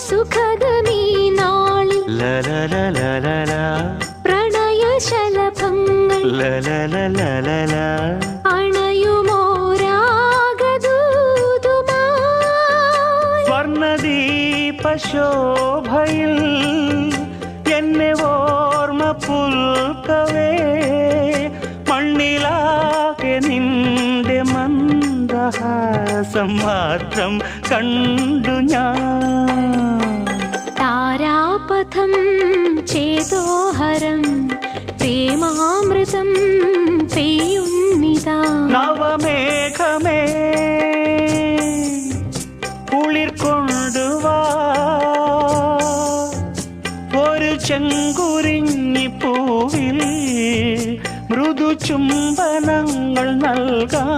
സുഖദമീ നാളിൽ പ്രണയശലഭങ്ങൾ അണയുമോരാഗദൂതുമായി സ്വർണദീപശോഭയിൽ എന്നെ ഓർമ്മ പുൽക്കവേ മണ്ണിലാകെ നിന്റെ മന്ദഹാസം മാത്രം കണ്ടു ഞാൻ. താരാപഥം ചേതോഹരം പ്രേമാമൃതം പെയ്യുന്നിതാ. നവമേഘമേ കുളിർ കൊണ്ടുവാ ഒരു ചെങ്കുരിഞ്ഞി പൂവിൽ മൃദു ചുംബനങ്ങൾ നൽകാൻ.